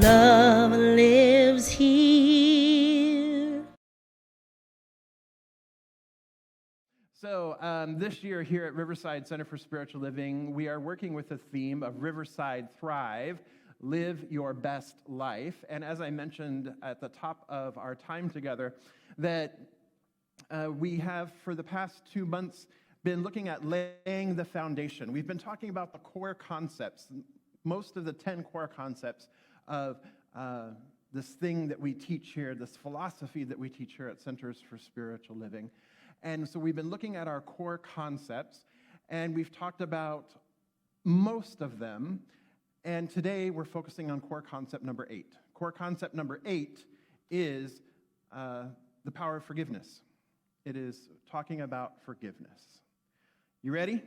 love lives here. So this year here at Riverside Center for Spiritual Living, we are working with the theme of Riverside Thrive, Live Your Best Life. And as I mentioned at the top of our time together, that we have for the past 2 months been looking at laying the foundation. We've been talking about the core concepts, most of the 10 core concepts of this thing that we teach here, this philosophy that we teach here at Centers for Spiritual Living. And so we've been looking at our core concepts, and we've talked about most of them. And today we're focusing on core concept number 8. Core concept number 8 is the power of forgiveness. It is talking about forgiveness. You ready?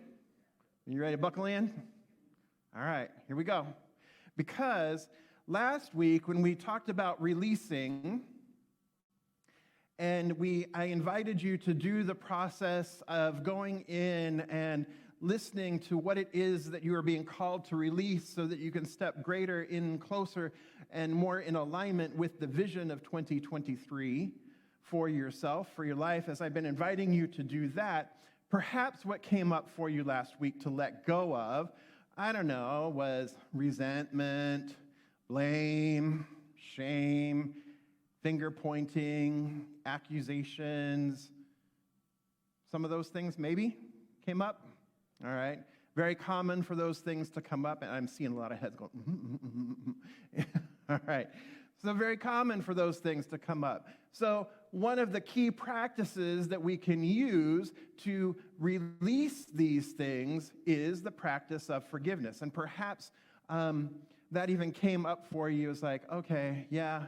You ready to buckle in? All right, here we go. Because last week when we talked about releasing, and I invited you to do the process of going in and listening to what it is that you are being called to release so that you can step greater in, closer, and more in alignment with the vision of 2023 for yourself, for your life. As I've been inviting you to do that, perhaps what came up for you last week to let go of, I don't know, was resentment, blame, shame, finger pointing, accusations. Some of those things maybe came up. All right. Very common for those things to come up. And I'm seeing a lot of heads going, All right. So very common for those things to come up. So one of the key practices that we can use to release these things is the practice of forgiveness. And perhaps that even came up for you as like, okay, yeah,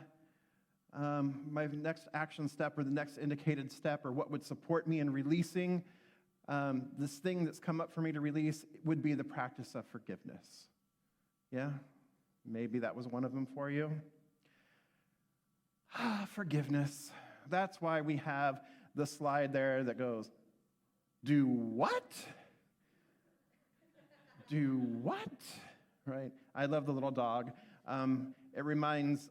my next action step or the next indicated step or what would support me in releasing this thing that's come up for me to release would be the practice of forgiveness. Yeah? Maybe that was one of them for you. Forgiveness. That's why we have the slide there that goes, do what? Do what? Right? I love the little dog. It reminds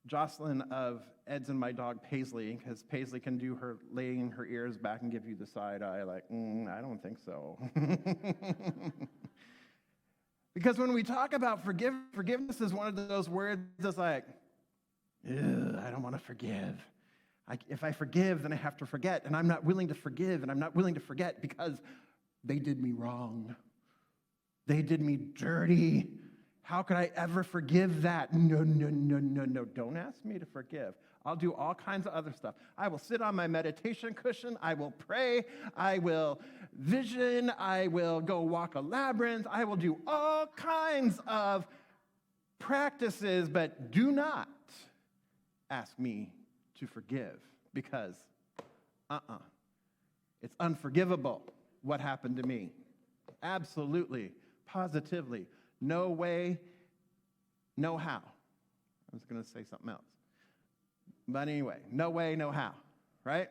Jocelyn of Ed's and my dog Paisley, because Paisley can do her laying her ears back and give you the side eye like, I don't think so. Because when we talk about forgiveness is one of those words that's like, I don't want to forgive. If I forgive, then I have to forget, and I'm not willing to forgive, and I'm not willing to forget because they did me wrong. They did me dirty. How could I ever forgive that? No. Don't ask me to forgive. I'll do all kinds of other stuff. I will sit on my meditation cushion. I will pray. I will vision. I will go walk a labyrinth. I will do all kinds of practices, but do not ask me to forgive because, it's unforgivable what happened to me. Absolutely, positively. No way, no how. I was going to say something else. But anyway, no way, no how, right?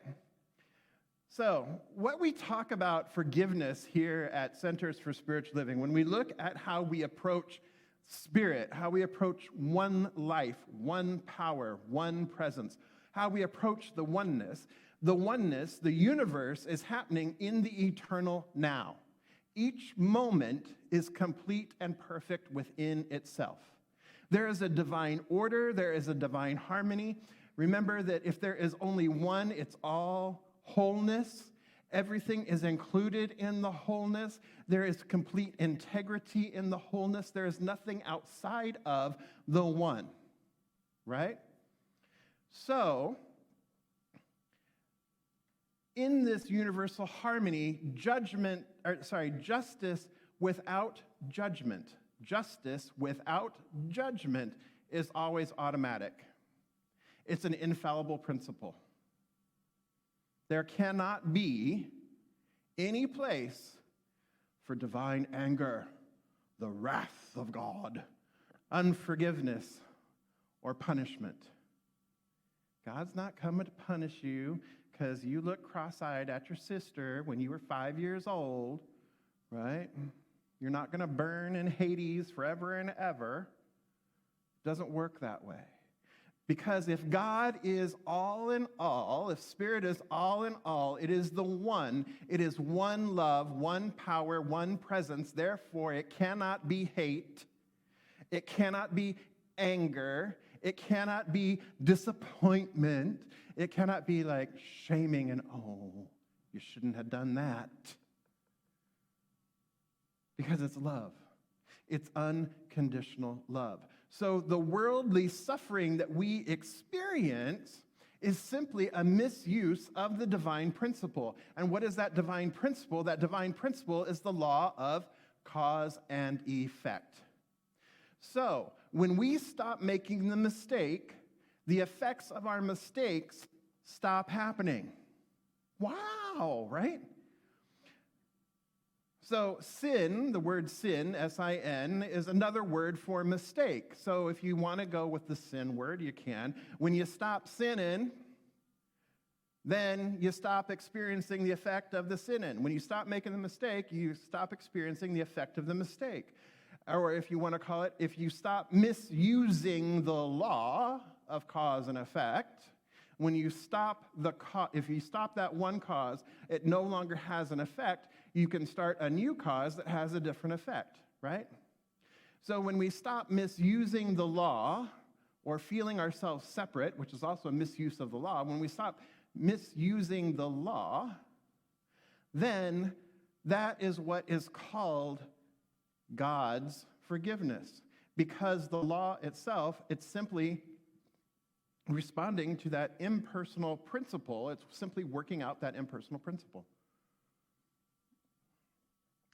So what we talk about forgiveness here at Centers for Spiritual Living, when we look at how we approach spirit, how we approach one life, one power, one presence, how we approach the oneness, the universe is happening in the eternal now. Each moment is complete and perfect within itself. There is a divine order, there is a divine harmony. Remember that if there is only one, it's all wholeness. Everything is included in the wholeness. There is complete integrity in the wholeness. There is nothing outside of the one, right? So, in this universal harmony, justice without judgment is always automatic. It's an infallible principle. There cannot be any place for divine anger, the wrath of God, unforgiveness, or punishment. God's not coming to punish you because you look cross-eyed at your sister when you were 5 years old, right? You're not going to burn in Hades forever and ever. Doesn't work that way. Because if God is all in all, if Spirit is all in all, it is the one. It is one love, one power, one presence. Therefore, it cannot be hate. It cannot be anger. It cannot be disappointment. It cannot be like shaming and, oh, you shouldn't have done that. Because it's love. It's unconditional love. So the worldly suffering that we experience is simply a misuse of the divine principle. And what is that divine principle? That divine principle is the law of cause and effect. So when we stop making the mistake, the effects of our mistakes stop happening. Wow, right? So sin, the word sin, S-I-N, is another word for mistake. So if you want to go with the sin word, you can. When you stop sinning, then you stop experiencing the effect of the sinning. When you stop making the mistake, you stop experiencing the effect of the mistake. Or if you want to call it, if you stop misusing the law of cause and effect, when you stop if you stop that one cause, it no longer has an effect. You can start a new cause that has a different effect, right? So when we stop misusing the law or feeling ourselves separate, which is also a misuse of the law, when we stop misusing the law, then that is what is called God's forgiveness. Because the law itself, it's simply responding to that impersonal principle. It's simply working out that impersonal principle.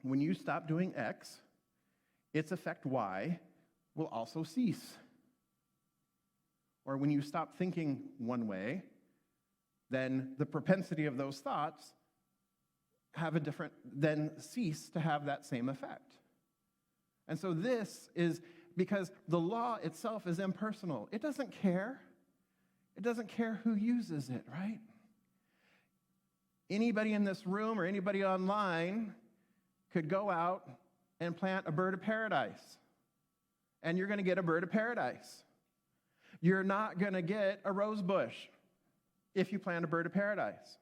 When you stop doing X, its effect Y will also cease. Or when you stop thinking one way, then the propensity of those thoughts then cease to have that same effect. And so this is because the law itself is impersonal. It doesn't care. It doesn't care who uses it, right? Anybody in this room or anybody online could go out and plant a bird of paradise, and you're going to get a bird of paradise. You're not going to get a rose bush if you plant a bird of paradise.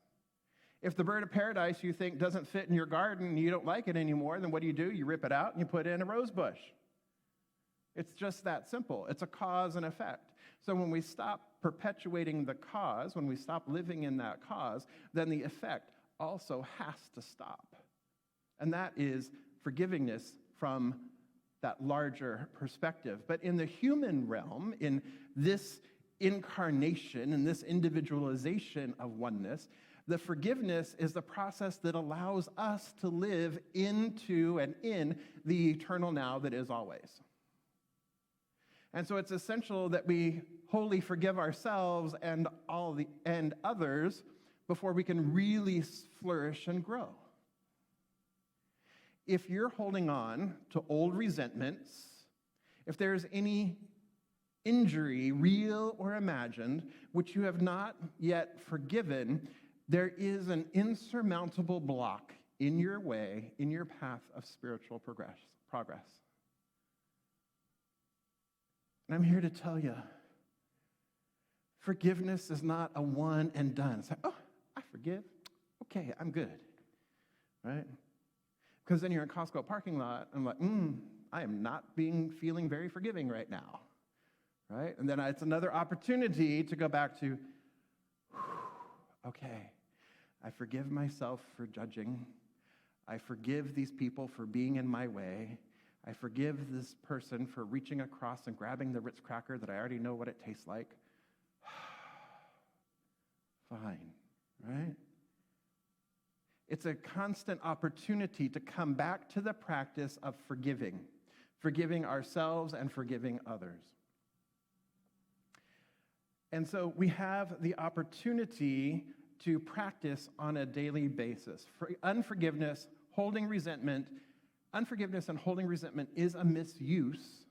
If the bird of paradise you think doesn't fit in your garden and you don't like it anymore, then what do? You rip it out and you put in a rose bush. It's just that simple. It's a cause and effect. So when we stop perpetuating the cause, when we stop living in that cause, then the effect also has to stop. And that is forgivingness from that larger perspective. But in the human realm, in this incarnation, in this individualization of oneness, the forgiveness is the process that allows us to live into and in the eternal now that is always. And so it's essential that we wholly forgive ourselves and others before we can really flourish and grow. If you're holding on to old resentments, if there's any injury, real or imagined, which you have not yet forgiven, there is an insurmountable block in your way, in your path of spiritual progress. And I'm here to tell you, forgiveness is not a one and done. It's like, oh, I forgive. Okay, I'm good, right? Because then you're in a Costco parking lot, and I'm like, I am not feeling very forgiving right now, right? And then it's another opportunity to go back to, okay, I forgive myself for judging. I forgive these people for being in my way. I forgive this person for reaching across and grabbing the Ritz cracker that I already know what it tastes like. Fine, right? It's a constant opportunity to come back to the practice of forgiving ourselves and forgiving others. And so we have the opportunity to practice on a daily basis. Unforgiveness and holding resentment is a misuse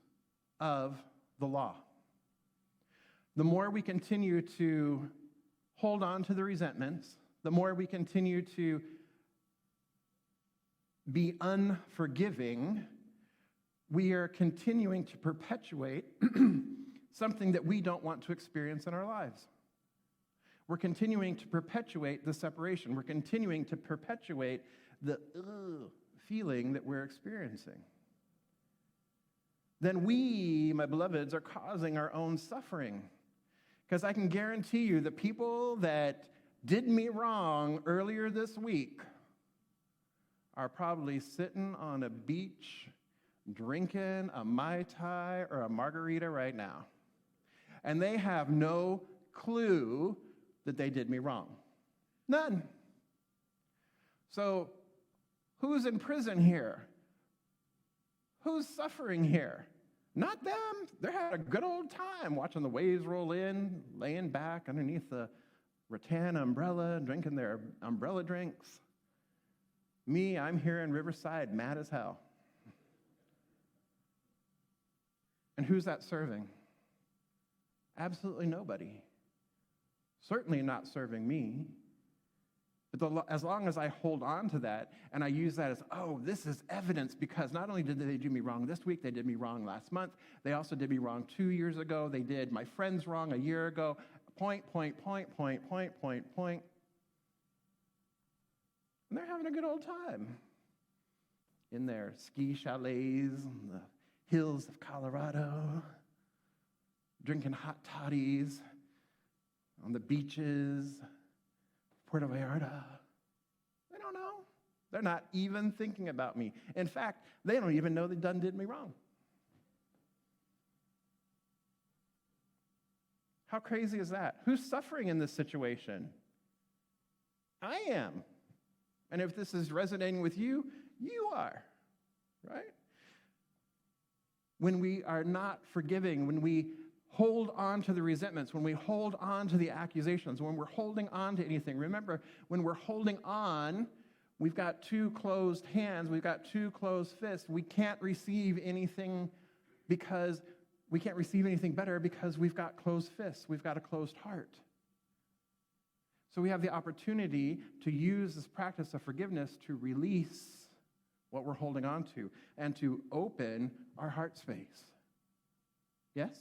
of the law. The more we continue to hold on to the resentments, the more we continue to be unforgiving, we are continuing to perpetuate something that we don't want to experience in our lives. We're continuing to perpetuate the separation. We're continuing to perpetuate the feeling that we're experiencing. Then we, my beloveds, are causing our own suffering. Because I can guarantee you the people that did me wrong earlier this week are probably sitting on a beach drinking a Mai Tai or a margarita right now. And they have no clue that they did me wrong. None. So, who's in prison here? Who's suffering here? Not them. They're having a good old time watching the waves roll in, laying back underneath the rattan umbrella, drinking their umbrella drinks. Me, I'm here in Riverside, mad as hell. And who's that serving? Absolutely nobody. Certainly not serving me. But as long as I hold on to that and I use that as, oh, this is evidence because not only did they do me wrong this week, they did me wrong last month, they also did me wrong 2 years ago, they did my friends wrong a year ago, point. And they're having a good old time in their ski chalets on the hills of Colorado, drinking hot toddies on the beaches, Puerto Vallarta. They don't know. They're not even thinking about me. In fact, they don't even know they did me wrong. How crazy is that? Who's suffering in this situation? I am. And if this is resonating with you, you are, right? When we are not forgiving, when we hold on to the resentments, when we hold on to the accusations, when we're holding on to anything. Remember, when we're holding on, we've got two closed hands, we've got two closed fists. We can't receive anything because we can't receive anything better because we've got closed fists, we've got a closed heart. So we have the opportunity to use this practice of forgiveness to release what we're holding on to and to open our heart space. Yes?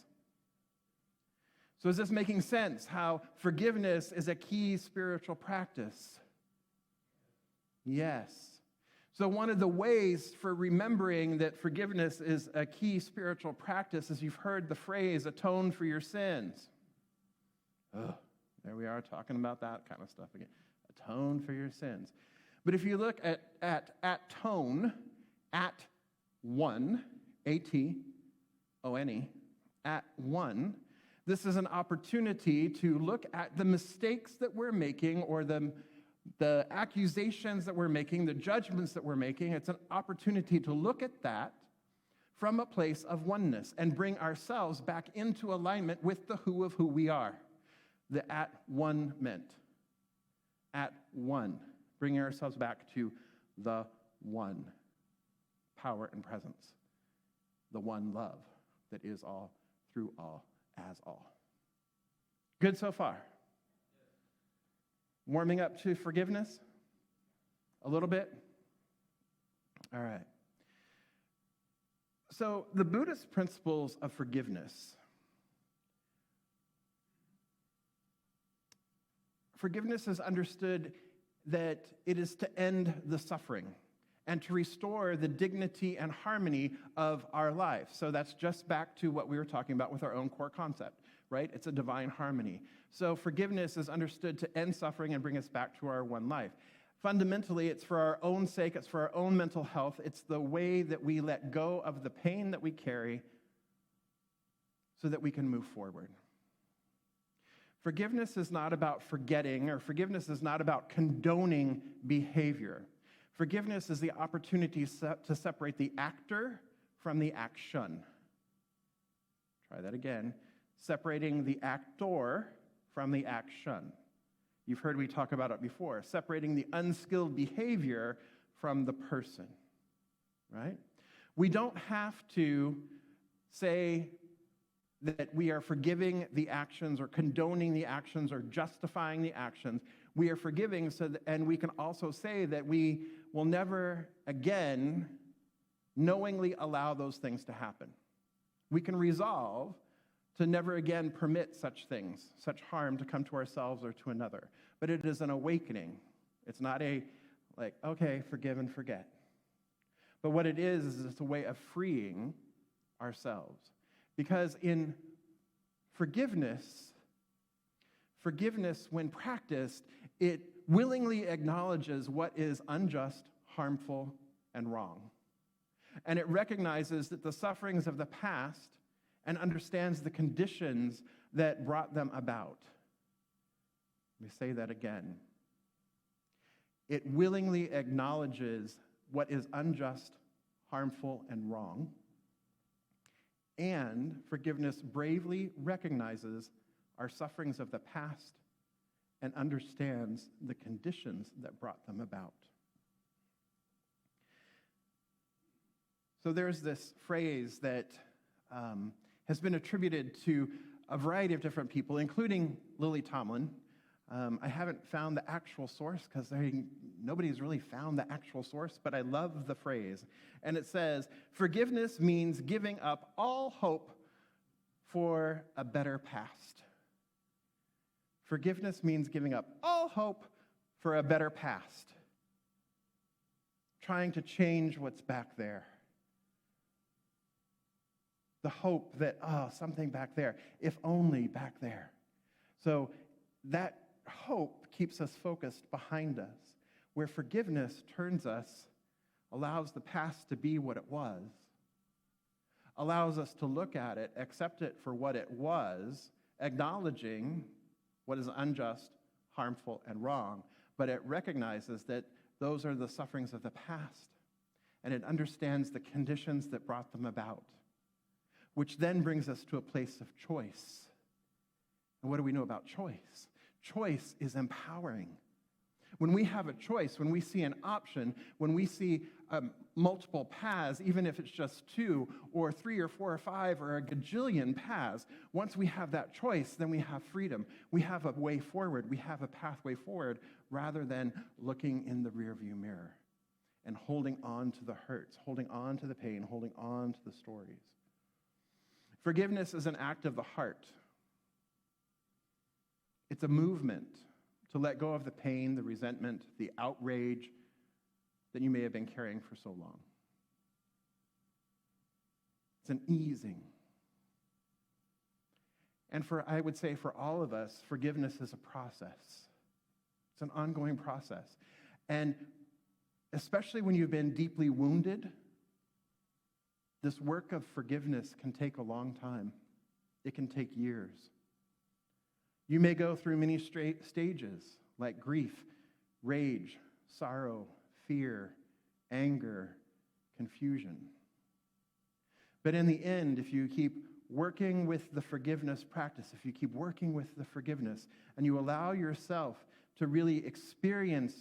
So is this making sense, how forgiveness is a key spiritual practice? Yes. So one of the ways for remembering that forgiveness is a key spiritual practice is you've heard the phrase, atone for your sins. There we are talking about that kind of stuff again. Atone for your sins. But if you look at tone, at one, A-T-O-N-E, at one, this is an opportunity to look at the mistakes that we're making or the accusations that we're making, the judgments that we're making. It's an opportunity to look at that from a place of oneness and bring ourselves back into alignment with the who of who we are. The at one meant. At one. Bringing ourselves back to the one. Power and presence. The one love that is all, through all, as all. Good so far? Warming up to forgiveness? A little bit? All right. So the Buddhist principles of forgiveness. Forgiveness is understood that it is to end the suffering and to restore the dignity and harmony of our life. So that's just back to what we were talking about with our own core concept, right? It's a divine harmony. So forgiveness is understood to end suffering and bring us back to our one life. Fundamentally, it's for our own sake, it's for our own mental health, it's the way that we let go of the pain that we carry so that we can move forward. Forgiveness is not about forgetting, or forgiveness is not about condoning behavior. Forgiveness is the opportunity to separate the actor from the action. Try that again. Separating the actor from the action. You've heard me talk about it before. Separating the unskilled behavior from the person, right? We don't have to say that we are forgiving the actions or condoning the actions or justifying the actions. We are forgiving, and we can also say that we will never again knowingly allow those things to happen. We can resolve to never again permit such things, such harm to come to ourselves or to another. But it is an awakening. It's not a, like, okay, forgive and forget. But what it is it's a way of freeing ourselves. Because in forgiveness, when practiced, it willingly acknowledges what is unjust, harmful, and wrong. And it recognizes that the sufferings of the past and understands the conditions that brought them about. Let me say that again. It willingly acknowledges what is unjust, harmful, and wrong. And forgiveness bravely recognizes our sufferings of the past and understands the conditions that brought them about. So there's this phrase that has been attributed to a variety of different people, including Lily Tomlin. I haven't found the actual source because nobody's really found the actual source, but I love the phrase. And it says, forgiveness means giving up all hope for a better past. Forgiveness means giving up all hope for a better past. Trying to change what's back there. The hope that, something back there, if only back there. So that hope keeps us focused behind us, where forgiveness turns us, allows the past to be what it was, allows us to look at it, accept it for what it was, acknowledging what is unjust, harmful, and wrong, but it recognizes that those are the sufferings of the past, and it understands the conditions that brought them about, which then brings us to a place of choice. And what do we know about choice? Choice is empowering. When we have a choice, when we see an option, when we see multiple paths, even if it's just 2 or 3 or 4 or 5 or a gajillion paths, once we have that choice, then we have freedom. We have a way forward. We have a pathway forward rather than looking in the rearview mirror and holding on to the hurts, holding on to the pain, holding on to the stories. Forgiveness is an act of the heart. It's a movement to let go of the pain, the resentment, the outrage that you may have been carrying for so long. It's an easing. And I would say for all of us, forgiveness is a process. It's an ongoing process. And especially when you've been deeply wounded, this work of forgiveness can take a long time. It can take years. You may go through many stages like grief, rage, sorrow, fear, anger, confusion. But in the end, if you keep working with the forgiveness practice, if you keep working with the forgiveness, and you allow yourself to really experience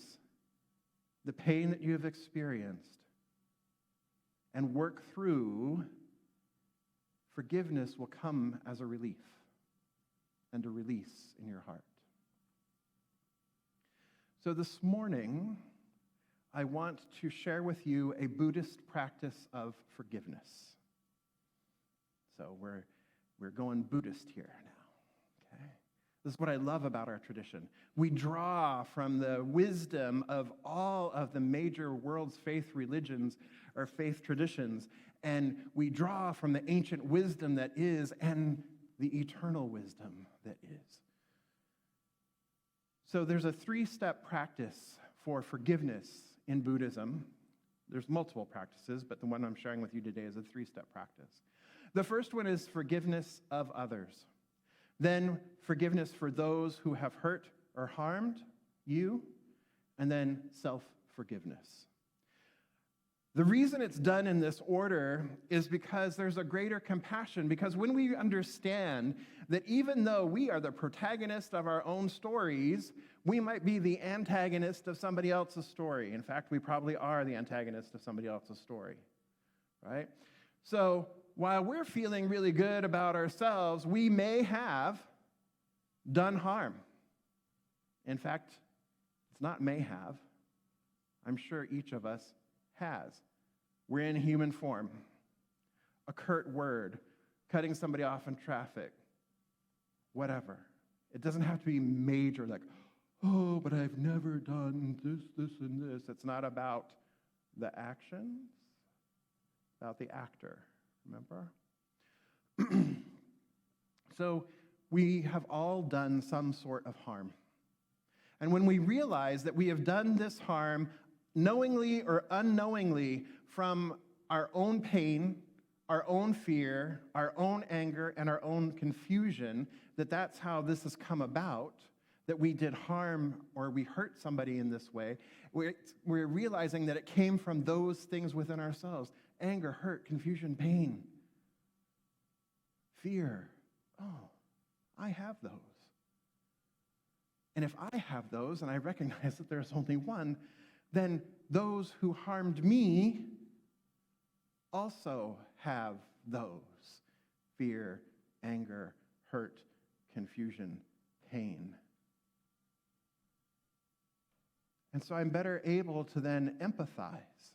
the pain that you have experienced and work through, forgiveness will come as a relief and a release in your heart. So this morning, I want to share with you a Buddhist practice of forgiveness. So we're going Buddhist here now, okay? This is what I love about our tradition. We draw from the wisdom of all of the major world's faith religions or faith traditions, and we draw from the ancient wisdom that is and the eternal wisdom that is. So there's a 3-step practice for forgiveness in Buddhism. There's multiple practices, but the one I'm sharing with you today is a 3-step practice. The first one is forgiveness of others. Then forgiveness for those who have hurt or harmed you, and then self-forgiveness. The reason it's done in this order is because there's a greater compassion, because when we understand that even though we are the protagonist of our own stories, we might be the antagonist of somebody else's story. In fact, we probably are the antagonist of somebody else's story, right? So while we're feeling really good about ourselves, we may have done harm. In fact, it's not may have. I'm sure each of us has. We're in human form. A curt word, cutting somebody off in traffic, whatever. It doesn't have to be major, like, oh, but I've never done this, and this. It's not about the actions, it's about the actor, remember? So we have all done some sort of harm. And when we realize that we have done this harm knowingly or unknowingly from our own pain, our own fear, our own anger, and our own confusion, that's how this has come about, that we did harm or we hurt somebody in this way, we're realizing that it came from those things within ourselves: anger, hurt, confusion, pain, fear. Oh, I have those. And if I have those, and I recognize that there's only one, then those who harmed me also have those: fear, anger, hurt, confusion, pain. And so I'm better able to then empathize.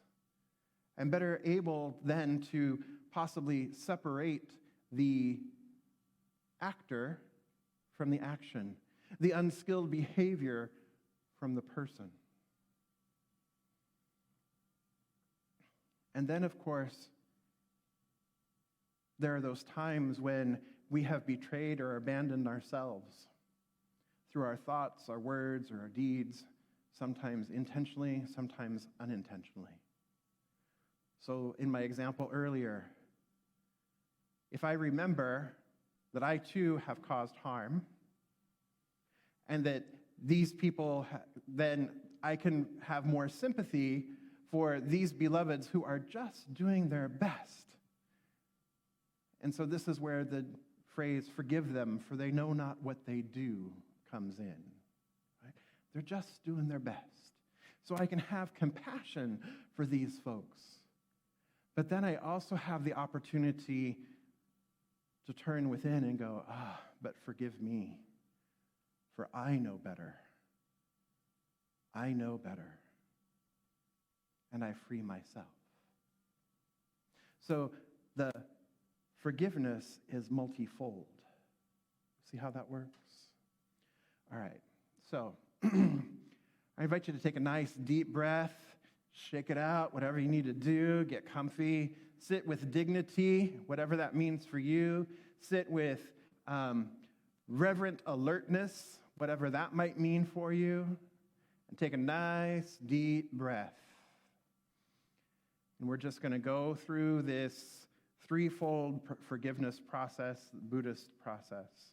I'm better able then to possibly separate the actor from the action, the unskilled behavior from the person. And then, of course, there are those times when we have betrayed or abandoned ourselves through our thoughts, our words, or our deeds, sometimes intentionally, sometimes unintentionally. So in my example earlier, if I remember that I too have caused harm, and that these people, then I can have more sympathy for these beloveds who are just doing their best. And so this is where the phrase, "forgive them, for they know not what they do," comes in. Right? They're just doing their best. So I can have compassion for these folks. But then I also have the opportunity to turn within and go, but forgive me, for I know better. I know better. And I free myself. So the forgiveness is multifold. See how that works? All right. So I invite you to take a nice deep breath, shake it out, whatever you need to do, get comfy, sit with dignity, whatever that means for you. Sit with reverent alertness, whatever that might mean for you. And take a nice deep breath. And we're just going to go through this threefold forgiveness process, the Buddhist process.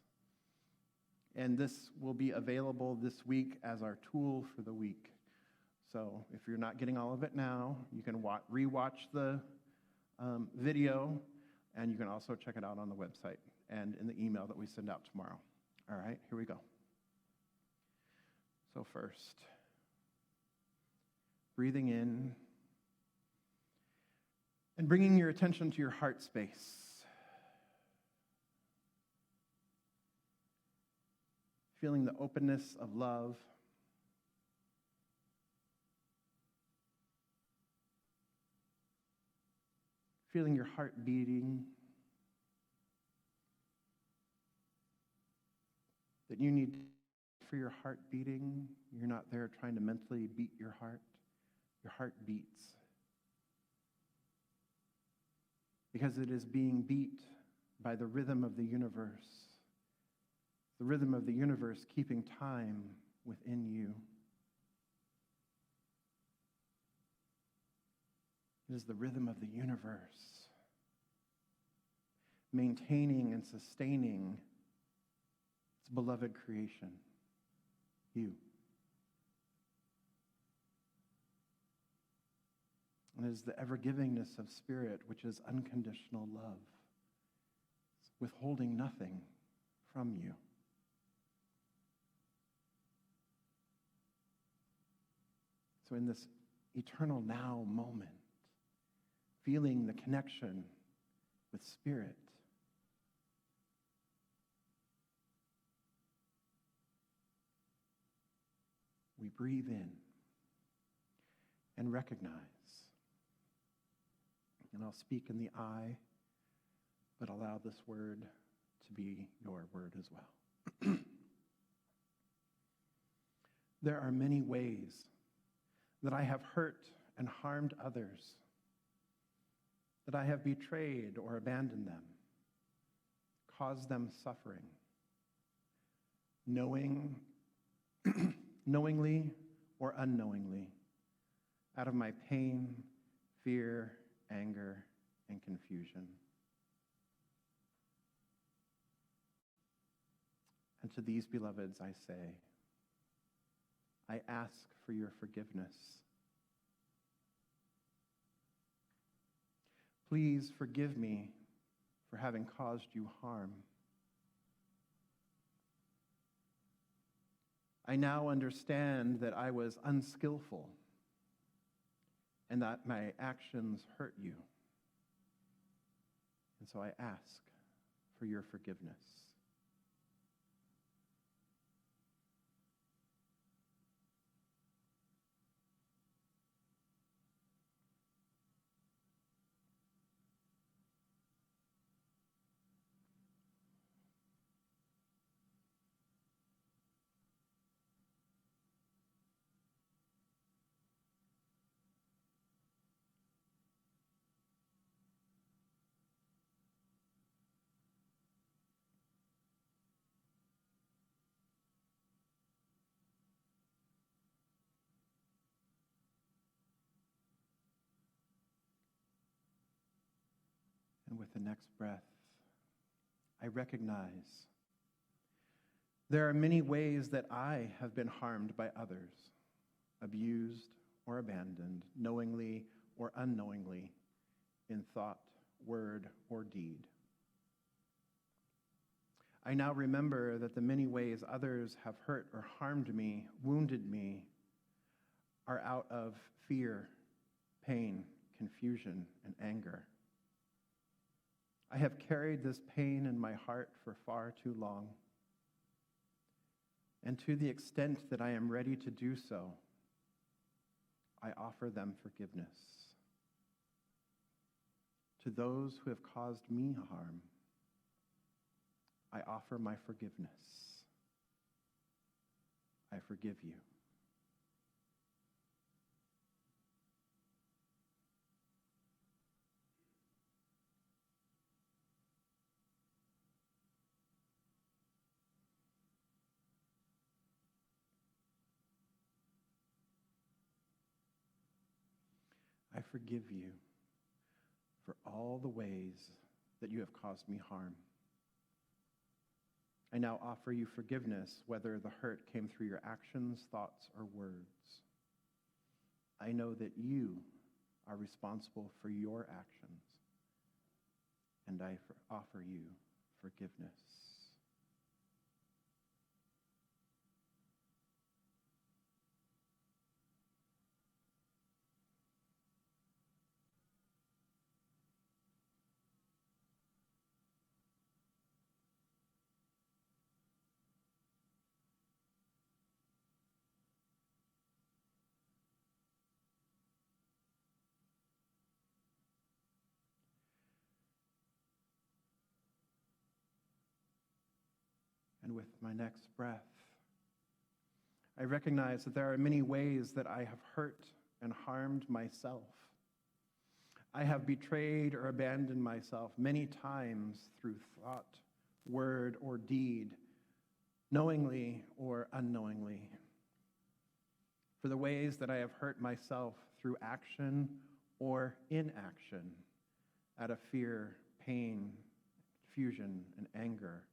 And this will be available this week as our tool for the week. So if you're not getting all of it now, you can rewatch the video, and you can also check it out on the website and in the email that we send out tomorrow. All right, here we go. So first, breathing in and bringing your attention to your heart space. Feeling the openness of love. Feeling your heart beating. That you need for your heart beating. You're not there trying to mentally beat your heart. Your heart beats. Because it is being beat by the rhythm of the universe. The rhythm of the universe keeping time within you. It is the rhythm of the universe, maintaining and sustaining its beloved creation, you. And it is the ever-givingness of spirit, which is unconditional love. It's withholding nothing from you. So in this eternal now moment, feeling the connection with spirit, we breathe in and recognize. And I'll speak in the I, but allow this word to be your word as well. There are many ways that I have hurt and harmed others, that I have betrayed or abandoned them, caused them suffering, knowingly or unknowingly, out of my pain, fear, anger, and confusion. And to these beloveds I say, I ask for your forgiveness. Please forgive me for having caused you harm. I now understand that I was unskillful and that my actions hurt you. And so I ask for your forgiveness. And with the next breath, I recognize there are many ways that I have been harmed by others, abused or abandoned, knowingly or unknowingly, in thought, word, or deed. I now remember that the many ways others have hurt or harmed me, wounded me, are out of fear, pain, confusion, and anger. I have carried this pain in my heart for far too long. And to the extent that I am ready to do so, I offer them forgiveness. To those who have caused me harm, I offer my forgiveness. I forgive you. I forgive you for all the ways that you have caused me harm. I now offer you forgiveness, whether the hurt came through your actions, thoughts, or words. I know that you are responsible for your actions, and I offer you forgiveness. And with my next breath, I recognize that there are many ways that I have hurt and harmed myself. I have betrayed or abandoned myself many times through thought, word, or deed, knowingly or unknowingly. For the ways that I have hurt myself through action or inaction, out of fear, pain, confusion, and anger,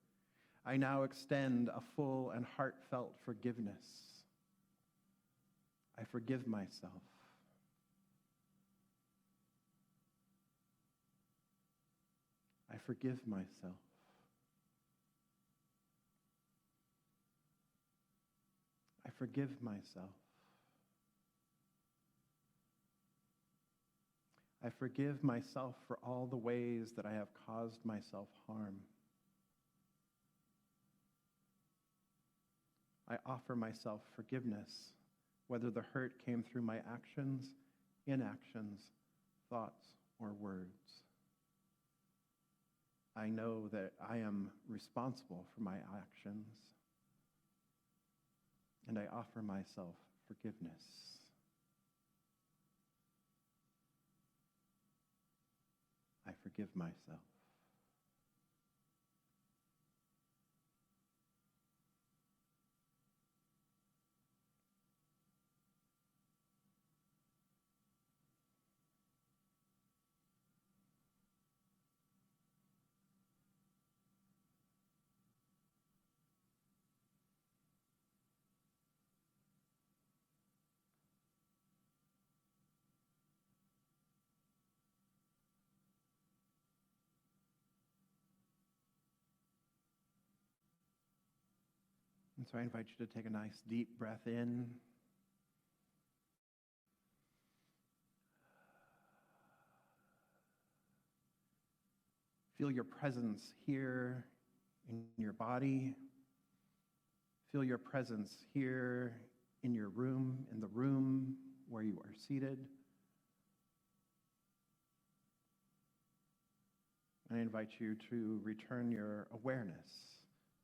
I now extend a full and heartfelt forgiveness. I forgive myself. I forgive myself. I forgive myself. I forgive myself for all the ways that I have caused myself harm. I offer myself forgiveness, whether the hurt came through my actions, inactions, thoughts, or words. I know that I am responsible for my actions, and I offer myself forgiveness. I forgive myself. And so I invite you to take a nice deep breath in. Feel your presence here in your body. Feel your presence here in your room, in the room where you are seated. I invite you to return your awareness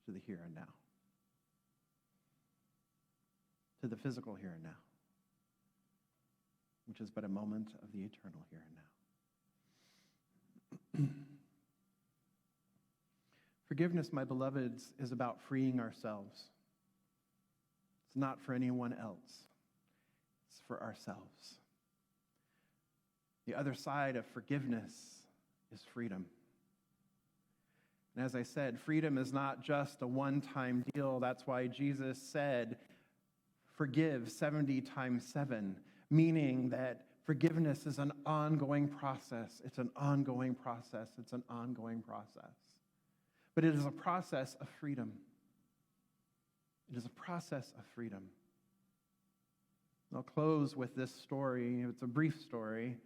to the here and now, to the physical here and now, which is but a moment of the eternal here and now. Forgiveness, my beloveds, is about freeing ourselves. It's not for anyone else. It's for ourselves. The other side of forgiveness is freedom. And as I said, freedom is not just a one-time deal. That's why Jesus said, forgive 70 times 7, meaning that forgiveness is an ongoing process. It's an ongoing process. It's an ongoing process. But it is a process of freedom. It is a process of freedom. I'll close with this story. It's a brief story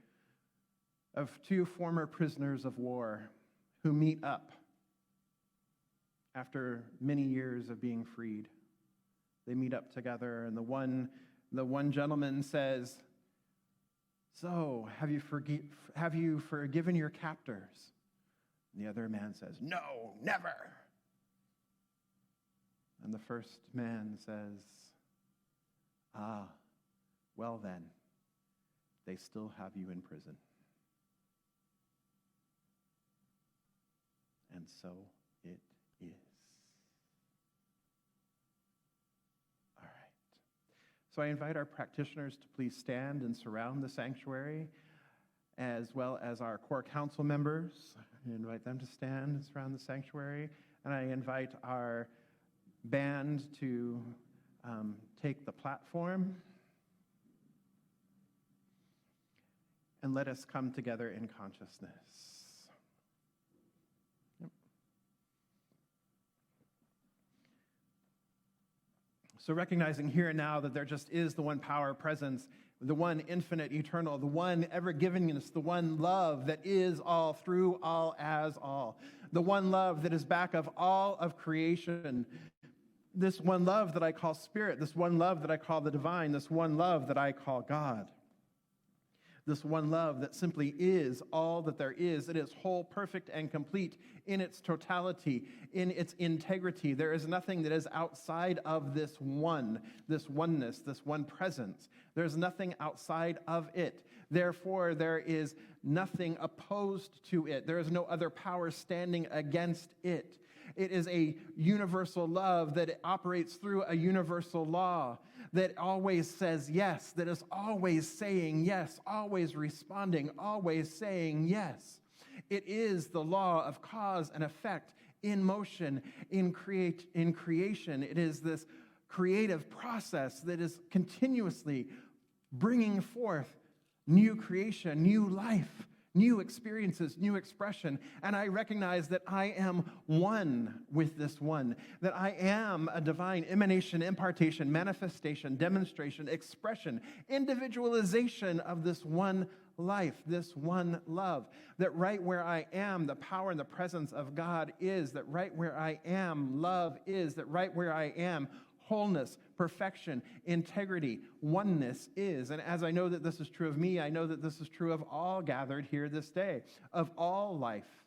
of two former prisoners of war who meet up after many years of being freed. They meet up together, and the one gentleman says, "So, have you forgiven your captors?" And the other man says, "No, never." And the first man says, "Ah, well then, they still have you in prison." And so it is. All right. So I invite our practitioners to please stand and surround the sanctuary, as well as our core council members. I invite them to stand and surround the sanctuary. And I invite our band to take the platform. And let us come together in consciousness. Yep. So recognizing here and now that there just is the one power presence, the one infinite eternal, the one ever-givingness, the one love that is all, through all, as all, the one love that is back of all of creation, this one love that I call spirit, this one love that I call the divine, this one love that I call God. This one love that simply is all that there is. It is whole, perfect, and complete in its totality, in its integrity. There is nothing that is outside of this one, this oneness, this one presence. There's nothing outside of it. Therefore, there is nothing opposed to it. There is no other power standing against it. It is a universal love that operates through a universal law that always says yes, that is always saying yes, always responding, always saying yes. It is the law of cause and effect in motion, in creation. It is this creative process that is continuously bringing forth new creation, new life, new experiences, new expression. And I recognize that I am one with this one, that I am a divine emanation, impartation, manifestation, demonstration, expression, individualization of this one life, this one love, that right where I am, the power and the presence of God is, that right where I am, love is, that right where I am, wholeness, perfection, integrity, oneness is. And as I know that this is true of me, I know that this is true of all gathered here this day, of all life.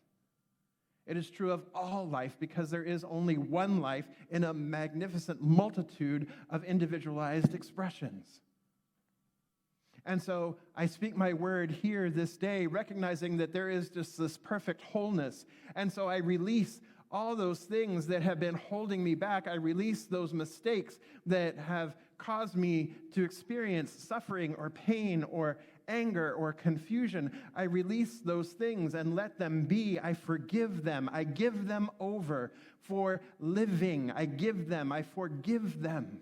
It is true of all life because there is only one life in a magnificent multitude of individualized expressions. And so I speak my word here this day, recognizing that there is just this perfect wholeness. And so I release all those things that have been holding me back. I release those mistakes that have caused me to experience suffering or pain or anger or confusion. I release those things and let them be. I forgive them. I give them over for living. I forgive them. I forgive them.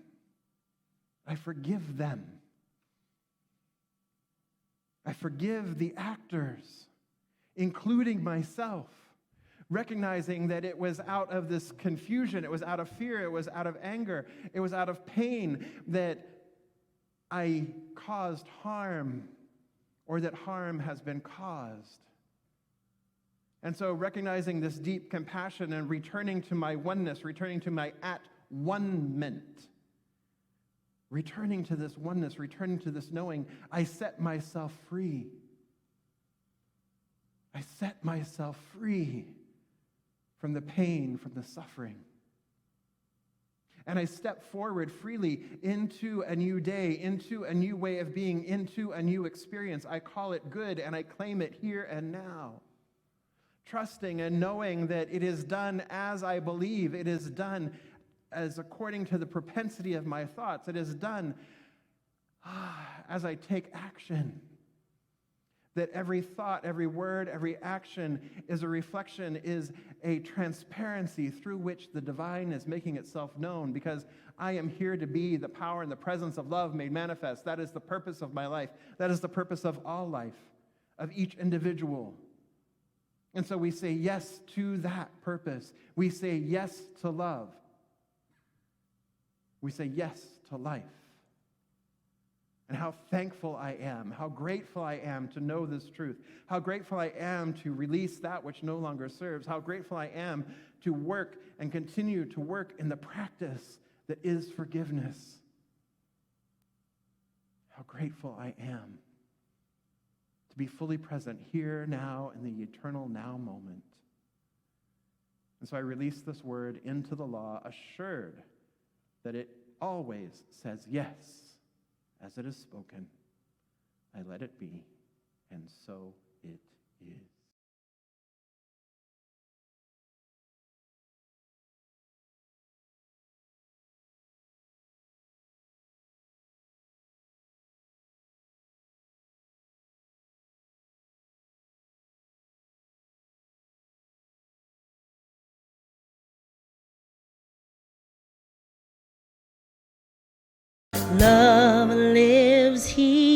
I forgive the actors, including myself, recognizing that it was out of this confusion, it was out of fear, it was out of anger, it was out of pain that I caused harm, or that harm has been caused. And so recognizing this deep compassion and returning to my oneness, returning to my at-one-ment, returning to this oneness, returning to this knowing, I set myself free. I set myself free from the pain, from the suffering. And I step forward freely into a new day, into a new way of being, into a new experience. I call it good, and I claim it here and now. Trusting and knowing that it is done as I believe. It is done as according to the propensity of my thoughts. It is done as I take action. That every thought, every word, every action is a reflection, is a transparency through which the divine is making itself known, because I am here to be the power and the presence of love made manifest. That is the purpose of my life. That is the purpose of all life, of each individual. And so we say yes to that purpose. We say yes to love. We say yes to life. And how thankful I am, how grateful I am to know this truth, how grateful I am to release that which no longer serves, how grateful I am to work and continue to work in the practice that is forgiveness. How grateful I am to be fully present here, now, in the eternal now moment. And so I release this word into the law, assured that it always says yes, as it is spoken. I let it be, and so it is. Love lives here.